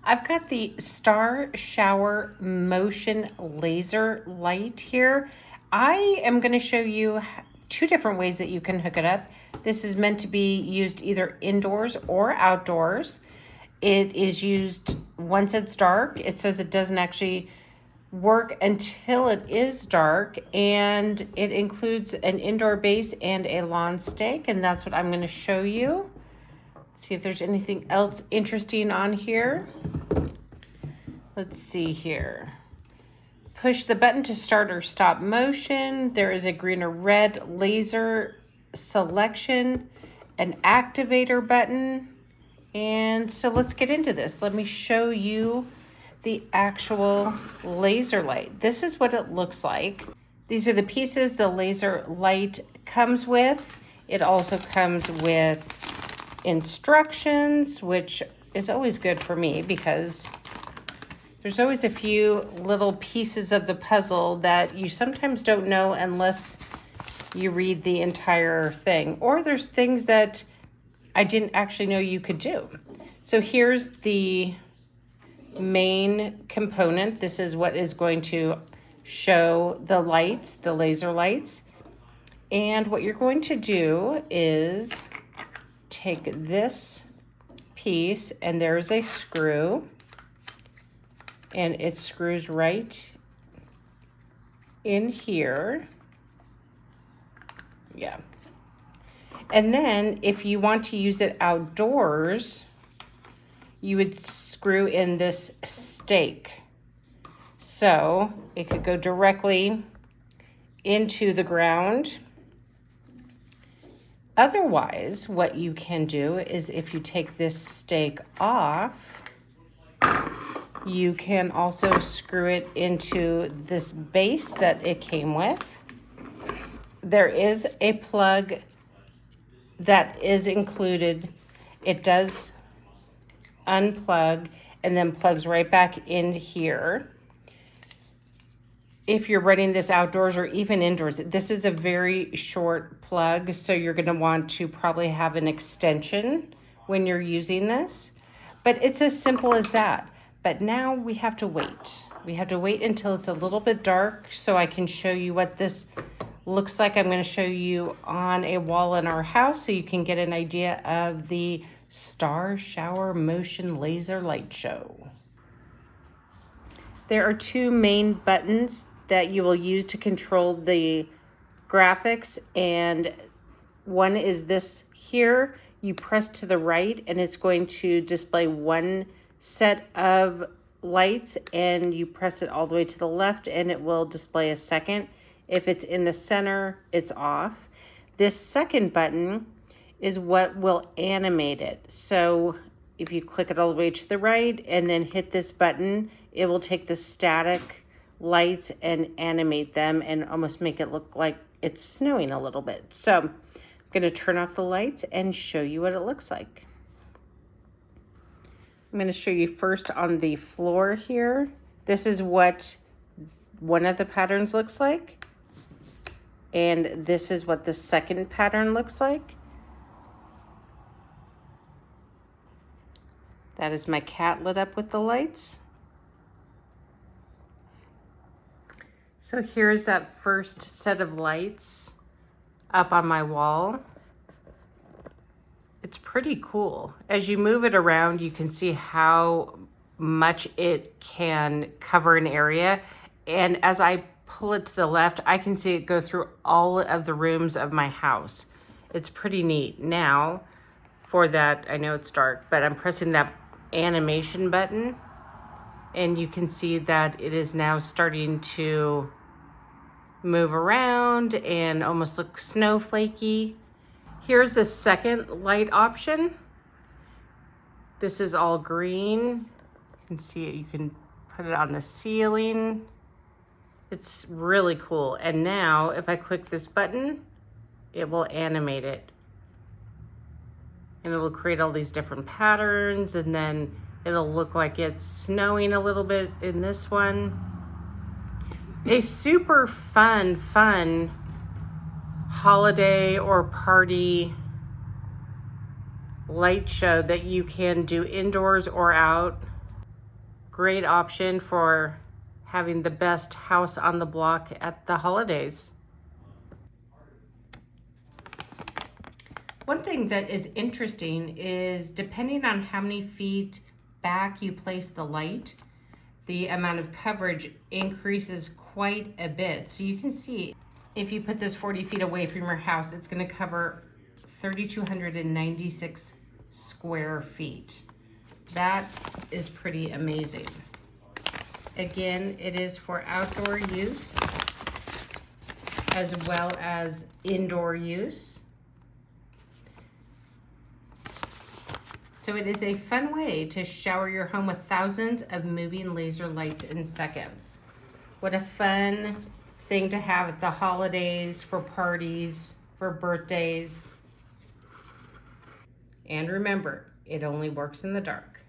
I've got the Star Shower Motion Laser Light here. I am going to show you two different ways that you can hook it up. This is meant to be used either indoors or outdoors. It is used once it's dark. It says it doesn't actually work until it is dark, and it includes an indoor base and a lawn stake, and that's what I'm going to show you. Let's see if there's anything else interesting on here. Let's see here. Push the button to start or stop motion. There is a green or red laser selection, an activator button. And so let's get into this. Let me show you the actual laser light. This is what it looks like. These are the pieces the laser light comes with. It also comes with instructions, which is always good for me because there's always a few little pieces of the puzzle that you sometimes don't know unless you read the entire thing. Or there's things that I didn't actually know you could do. So here's the main component. This is what is going to show the lights, the laser lights. And what you're going to do is take this piece, and there's a screw, and it screws right in here. Yeah. And then if you want to use it outdoors, you would screw in this stake. So it could go directly into the ground. Otherwise, what you can do is if you take this stake off, you can also screw it into this base that it came with. There is a plug that is included. It does unplug and then plugs right back in here. If you're running this outdoors or even indoors, this is a very short plug, so you're going to want to probably have an extension when you're using this. But it's as simple as that. But now we have to wait. We have to wait until it's a little bit dark so I can show you what this looks like. I'm going to show you on a wall in our house so you can get an idea of the Star Shower Motion Laser Light Show. There are two main buttons that you will use to control the graphics, and one is this here. You press to the right and it's going to display one set of lights, and you press it all the way to the left and it will display a second. If it's in the center, it's off. This second button is what will animate it. So if you click it all the way to the right and then hit this button, it will take the static lights and animate them and almost make it look like it's snowing a little bit. So I'm going to turn off the lights and show you what it looks like. I'm going to show you first on the floor here. This is what one of the patterns looks like. And this is what the second pattern looks like. That is my cat lit up with the lights. So here's that first set of lights up on my wall. It's pretty cool. As you move it around, you can see how much it can cover an area. And as I pull it to the left, I can see it go through all of the rooms of my house. It's pretty neat. Now, for that, I know it's dark, but I'm pressing that animation button, and you can see that it is now starting to move around and almost look snowflakey. Here's the second light option. This is all green. You can see it, you can put it on the ceiling. It's really cool. And now if I click this button, it will animate it. And it'll create all these different patterns, and then it'll look like it's snowing a little bit in this one. A super fun holiday or party light show that you can do indoors or out. Great option for having the best house on the block at the holidays. One thing that is interesting is depending on how many feet back you place the light, the amount of coverage increases quite a bit. So you can see if you put this 40 feet away from your house, it's going to cover 3,296 square feet. That is pretty amazing. Again, it is for outdoor use as well as indoor use. So it is a fun way to shower your home with thousands of moving laser lights in seconds. What a fun thing to have at the holidays, for parties, for birthdays. And remember, it only works in the dark.